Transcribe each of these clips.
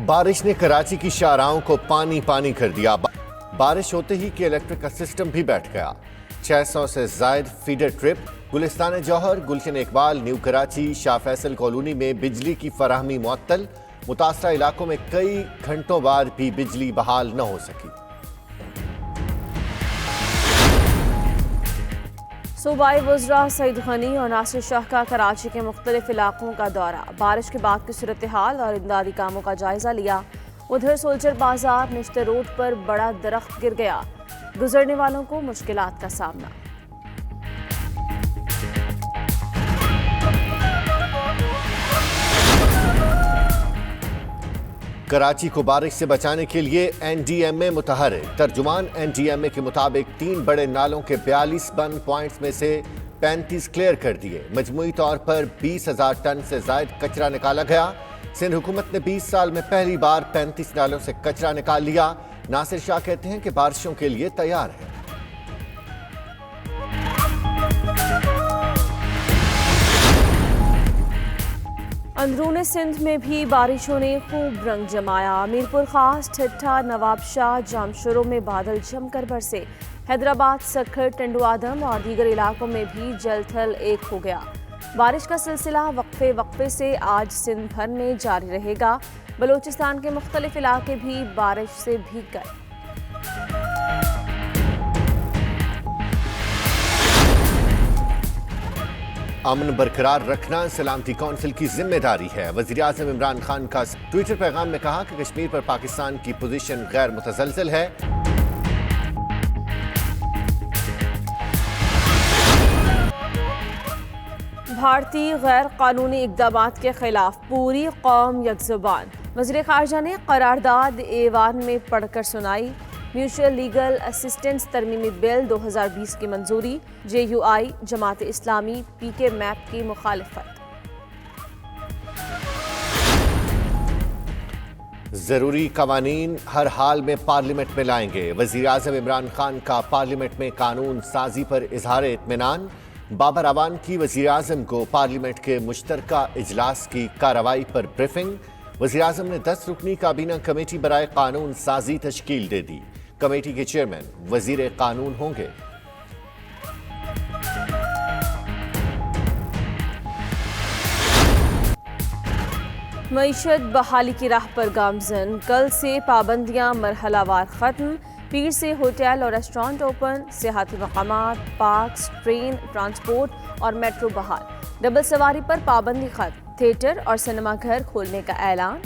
بارش نے کراچی کی شاہراہوں کو پانی پانی کر دیا۔ بارش ہوتے ہی کہ الیکٹرک کا سسٹم بھی بیٹھ گیا۔ 600 سے زائد فیڈر ٹرپ گلستان جوہر، گلشن اقبال، نیو کراچی، شاہ فیصل کالونی میں بجلی کی فراہمی معطل۔ متاثرہ علاقوں میں کئی گھنٹوں بعد بھی بجلی بحال نہ ہو سکی۔ صوبائی وزراء سعید غنی اور ناصر شاہ کا کراچی کے مختلف علاقوں کا دورہ، بارش کے بعد کی صورتحال اور امدادی کاموں کا جائزہ لیا۔ ادھر سولجر بازار نشتر روڈ پر بڑا درخت گر گیا، گزرنے والوں کو مشکلات کا سامنا۔ کراچی کو بارش سے بچانے کے لیے این ڈی ایم اے متحرک۔ ترجمان این ڈی ایم اے کے مطابق 3 بڑے نالوں کے 42 بند پوائنٹس میں سے 35 کلیئر کر دیے۔ مجموعی طور پر 20,000 ٹن سے زائد کچرا نکالا گیا۔ سندھ حکومت نے 20 سال میں پہلی بار 35 نالوں سے کچرا نکال لیا۔ ناصر شاہ کہتے ہیں کہ بارشوں کے لیے تیار ہے۔ اندرون سندھ میں بھی بارشوں نے خوب رنگ جمایا۔ میرپور خاص، ٹھٹھا، نواب شاہ، جامشورو میں بادل جم کر برسے۔ حیدرآباد، سکھر، ٹنڈو آدم اور دیگر علاقوں میں بھی جل تھل ایک ہو گیا۔ بارش کا سلسلہ وقفے سے آج سندھ بھر میں جاری رہے گا۔ بلوچستان کے مختلف علاقے بھی بارش سے بھیگ گئے۔ امن برقرار رکھنا سلامتی کونسل کی ذمہ داری ہے۔ وزیراعظم عمران خان کا ٹویٹر پیغام میں کہا کہ کشمیر پر پاکستان کی پوزیشن غیر متزلزل ہے۔ بھارتی غیر قانونی اقدامات کے خلاف پوری قوم یک زبان، وزیر خارجہ نے قرارداد ایوان میں پڑھ کر سنائی۔ میوچل لیگل اسسٹنس ترمیمی بل 2020 کی منظوری، جے یو آئی، جماعت اسلامی، پی کے میپ کی مخالفت۔ ضروری قوانین ہر حال میں پارلیمنٹ میں لائیں گے۔ وزیراعظم عمران خان کا پارلیمنٹ میں قانون سازی پر اظہار اطمینان۔ بابر اعوان کی وزیراعظم کو پارلیمنٹ کے مشترکہ اجلاس کی کارروائی پر بریفنگ۔ وزیراعظم نے 10 رکنی کابینہ کمیٹی برائے قانون سازی تشکیل دے دی۔ کمیٹی کے چیئرمین وزیر قانون ہوں گے۔ معیشت بحالی کی راہ پر گامزن، کل سے پابندیاں مرحلہ وار ختم۔ پیر سے ہوٹل اور ریسٹورانٹ اوپن، سیاحتی مقامات، پارکس، ٹرین ٹرانسپورٹ اور میٹرو بحال۔ ڈبل سواری پر پابندی ختم، تھیٹر اور سنیما گھر کھولنے کا اعلان۔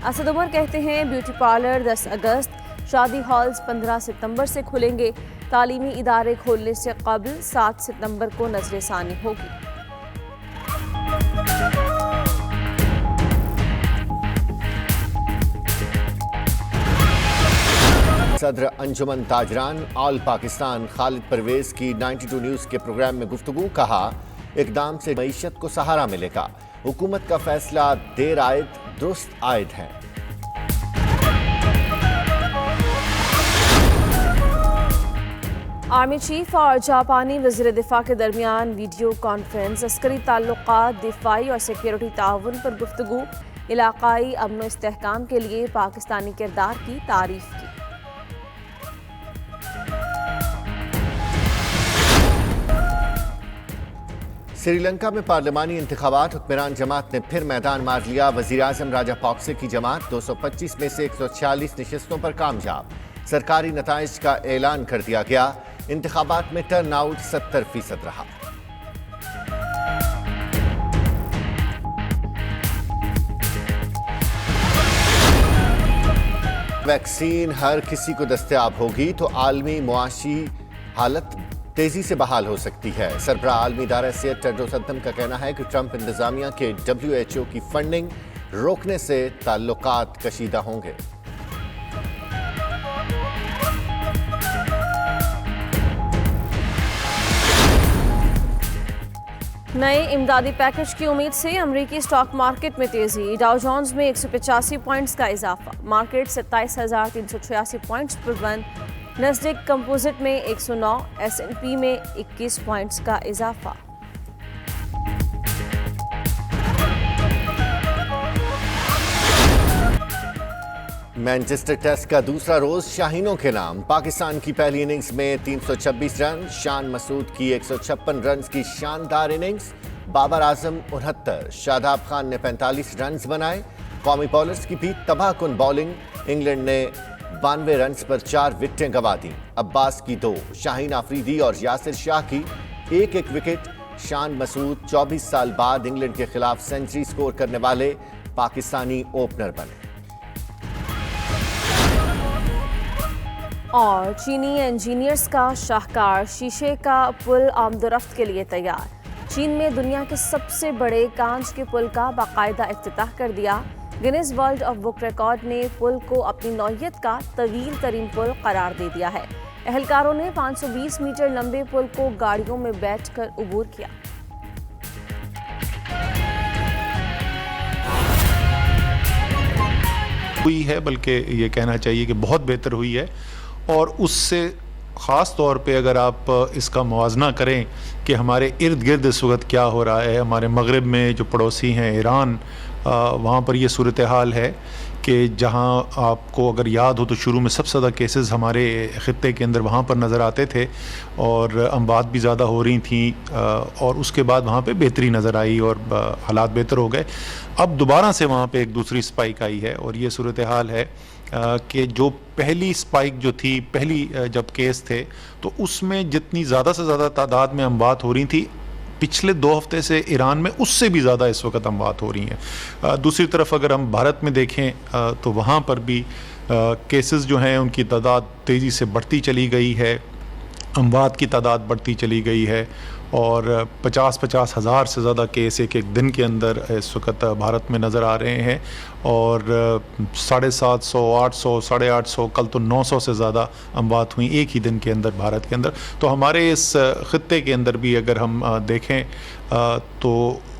اسد عمر کہتے ہیں بیوٹی پارلر 10 اگست، شادی ہالز 15 ستمبر سے کھلیں گے۔ تعلیمی ادارے کھولنے سے قبل 7 ستمبر کو نظر ثانی ہوگی۔ صدر انجمن تاجران آل پاکستان خالد پرویز کی 92 نیوز کے پروگرام میں گفتگو، کہا اقدام سے معیشت کو سہارا ملے گا۔ حکومت کا فیصلہ دیر آئد درست عائد ہے۔ آرمی چیف اور جاپانی وزیر دفاع کے درمیان ویڈیو کانفرنس، عسکری تعلقات، دفاعی اور سیکیورٹی تعاون پر گفتگو، علاقائی امن و استحکام کے لیے پاکستانی کردار کی تعریف کی۔ سری لنکا میں پارلیمانی انتخابات، حکمران جماعت نے پھر میدان مار لیا۔ وزیراعظم راجہ پاکسے کی جماعت 225 میں سے 146 نشستوں پر کامیاب۔ سرکاری نتائج کا اعلان کر دیا گیا۔ انتخابات میں ٹرن آؤٹ 70% رہا۔ ویکسین ہر کسی کو دستیاب ہوگی تو عالمی معاشی حالت تیزی سے بحال ہو سکتی ہے۔ سربراہ عالمی ادارہ صحت ٹیڈروس ادھم کا کہنا ہے کہ ٹرمپ انتظامیہ کے WHO کی فنڈنگ روکنے سے تعلقات کشیدہ ہوں گے۔ نئے امدادی پیکج کی امید سے امریکی اسٹاک مارکیٹ میں تیزی، ڈاؤ جونز میں 185 پوائنٹس کا اضافہ، مارکیٹ 27,386 پوائنٹس پر بند، نیسڈیک کمپوزٹ میں 109، S&P میں 21 پوائنٹس کا اضافہ۔ مانچسٹر ٹیسٹ کا دوسرا روز شاہینوں کے نام۔ پاکستان کی پہلی اننگز میں 326 رن، شان مسعود کی 156 رنز کی شاندار اننگز، بابر اعظم 69، شاداب خان نے 45 رنز بنائے۔ قومی بالرز کی بھی تباہ کن بالنگ، انگلینڈ نے 92 رنز پر 4 وکٹیں گنوا دیں۔ عباس کی 2، شاہین آفریدی اور یاسر شاہ کی ایک وکٹ۔ شان مسعود 24 سال بعد انگلینڈ کے خلاف سینچری سکور کرنے والے پاکستانی اوپنر بنے۔ اور چینی انجینئرز کا شاہکار شیشے کا پل آمدورفت کے لیے تیار۔ چین میں دنیا کے سب سے بڑے کانچ کے پل کا باقاعدہ افتتاح کر دیا۔ Guinness world of book record نے پل کو اپنی نوعیت کا طویل ترین پل قرار دے دیا ہے۔ اہلکاروں نے 520 میٹر لمبے پل کو گاڑیوں میں بیٹھ کر عبور کیا۔ ہوئی ہے، بلکہ یہ کہنا چاہیے کہ بہت بہتر ہوئی ہے، اور اس سے خاص طور پہ اگر آپ اس کا موازنہ کریں کہ ہمارے ارد گرد اس وقت کیا ہو رہا ہے، ہمارے مغرب میں جو پڑوسی ہیں ایران، وہاں پر یہ صورتحال ہے کہ جہاں آپ کو اگر یاد ہو تو شروع میں سب سے زیادہ کیسز ہمارے خطے کے اندر وہاں پر نظر آتے تھے، اور اموات بھی زیادہ ہو رہی تھیں، اور اس کے بعد وہاں پہ بہتری نظر آئی اور حالات بہتر ہو گئے۔ اب دوبارہ سے وہاں پہ ایک دوسری سپائک آئی ہے، اور یہ صورتحال ہے کہ جو پہلی سپائک جو تھی، پہلی جب کیس تھے تو اس میں جتنی زیادہ سے زیادہ تعداد میں اموات ہو رہی تھی، پچھلے 2 ہفتے سے ایران میں اس سے بھی زیادہ اس وقت اموات ہو رہی ہیں۔ دوسری طرف اگر ہم بھارت میں دیکھیں تو وہاں پر بھی کیسز جو ہیں ان کی تعداد تیزی سے بڑھتی چلی گئی ہے، اموات کی تعداد بڑھتی چلی گئی ہے، اور 50 ہزار سے زیادہ کیس ایک دن کے اندر اس وقت بھارت میں نظر آ رہے ہیں، اور 750، 800، 850، کل تو 900 سے زیادہ اموات ہوئیں ایک ہی دن کے اندر بھارت کے اندر۔ تو ہمارے اس خطے کے اندر بھی اگر ہم دیکھیں تو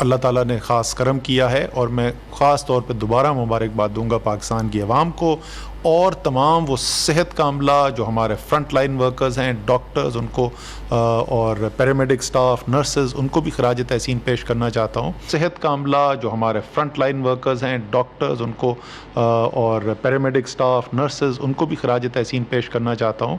اللہ تعالیٰ نے خاص کرم کیا ہے، اور میں خاص طور پہ دوبارہ مبارکباد دوں گا پاکستان کی عوام کو اور تمام وہ صحت کا عملہ جو ہمارے فرنٹ لائن ورکرز ہیں، ڈاکٹرز، ان کو اور پیرامیڈک سٹاف، نرسز، ان کو بھی خراج تحسین پیش کرنا چاہتا ہوں۔ صحت کا عملہ جو ہمارے فرنٹ لائن ورکرز ہیں، ڈاکٹرز، ان کو اور پیرامیڈک سٹاف، نرسز، ان کو بھی خراج تحسین پیش کرنا چاہتا ہوں،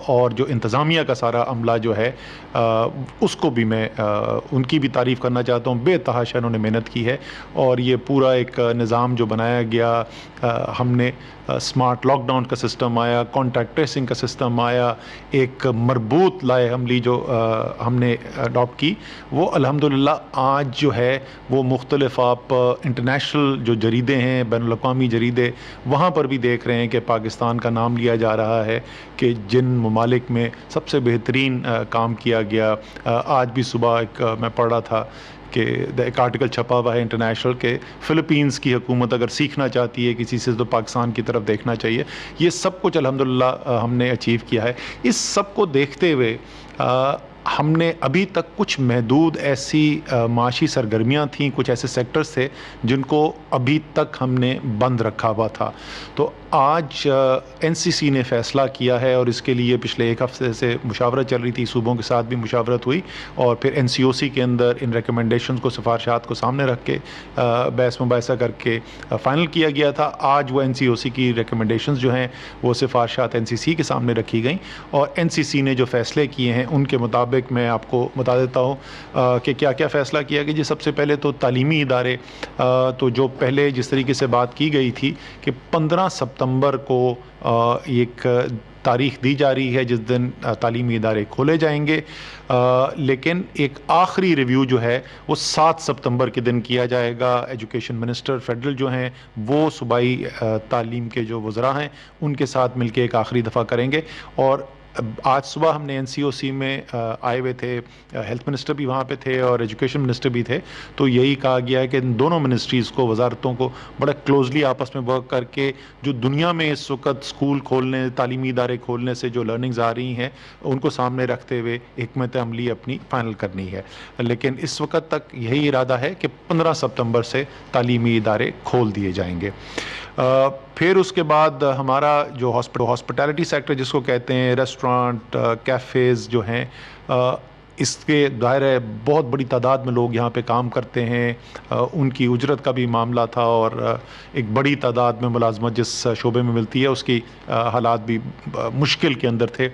اور جو انتظامیہ کا سارا عملہ جو ہے اس کو بھی میں ان کی بھی تعریف کرنا چاہتا ہوں۔ بے تحاشا انہوں نے محنت کی ہے، اور یہ پورا ایک نظام جو بنایا گیا، ہم نے اسمارٹ لاک ڈاؤن کا سسٹم آیا، کانٹیکٹ ٹریسنگ کا سسٹم آیا، ایک مربوط لائحہ عملی جو ہم نے اڈاپٹ کی، وہ الحمدللہ آج جو ہے وہ مختلف آپ انٹرنیشنل جو جریدے ہیں، بین الاقوامی جریدے، وہاں پر بھی دیکھ رہے ہیں کہ پاکستان کا نام لیا جا رہا ہے کہ جن ممالک میں سب سے بہترین کام کیا گیا۔ آج بھی صبح میں پڑھ رہا تھا کہ ایک آرٹیکل چھپا ہوا ہے انٹرنیشنل کہ فلپینز کی حکومت اگر سیکھنا چاہتی ہے کسی سے تو پاکستان کی طرف دیکھنا چاہیے۔ یہ سب کچھ الحمدللہ ہم نے اچیو کیا ہے۔ اس سب کو دیکھتے ہوئے ہم نے ابھی تک کچھ محدود ایسی معاشی سرگرمیاں تھیں، کچھ ایسے سیکٹرز تھے جن کو ابھی تک ہم نے بند رکھا ہوا تھا۔ تو آج این سی سی نے فیصلہ کیا ہے، اور اس کے لیے پچھلے 1 ہفتے سے مشاورت چل رہی تھی، صوبوں کے ساتھ بھی مشاورت ہوئی، اور پھر این سی او سی کے اندر ان ریکمنڈیشنز کو، سفارشات کو سامنے رکھ کے بحث مباحثہ کر کے فائنل کیا گیا تھا۔ آج وہ این سی او سی کی ریکمنڈیشنز جو ہیں وہ سفارشات این سی سی کے سامنے رکھی گئیں، اور این سی سی نے جو فیصلے کیے ہیں ان کے مطابق میں آپ کو بتا دیتا ہوں کہ کیا کیا فیصلہ کیا گیا۔ سب سے پہلے تو تعلیمی ادارے، تو جو پہلے جس طریقے سے بات کی گئی تھی کہ 15 ستمبر کو ایک تاریخ دی جا رہی ہے جس دن تعلیمی ادارے کھولے جائیں گے، لیکن ایک آخری ریویو جو ہے وہ 7 ستمبر کے دن کیا جائے گا۔ ایجوکیشن منسٹر فیڈرل جو ہیں وہ صوبائی تعلیم کے جو وزراء ہیں ان کے ساتھ مل کے ایک آخری دفعہ کریں گے۔ اور آج صبح ہم نے این سی او سی میں آئے ہوئے تھے، ہیلتھ منسٹر بھی وہاں پہ تھے اور ایجوکیشن منسٹر بھی تھے، تو یہی کہا گیا ہے کہ ان دونوں منسٹریز کو، وزارتوں کو بڑا کلوزلی آپس میں ورک کر کے جو دنیا میں اس وقت اسکول کھولنے، تعلیمی ادارے کھولنے سے جو لرننگز آ رہی ہیں ان کو سامنے رکھتے ہوئے حکمت عملی اپنی فائنل کرنی ہے۔ لیکن اس وقت تک یہی ارادہ ہے کہ 15 ستمبر سے تعلیمی ادارے کھول دیے جائیں گے۔ پھر اس کے بعد ہمارا جو ہاسپٹیلٹی سیکٹر جس کو کہتے ہیں، ریسٹورانٹ، کیفیز جو ہیں، اس کے ظاہر ہے بہت بڑی تعداد میں لوگ یہاں پہ کام کرتے ہیں، ان کی اجرت کا بھی معاملہ تھا، اور ایک بڑی تعداد میں ملازمت جس شعبے میں ملتی ہے اس کی حالات بھی مشکل کے اندر تھے۔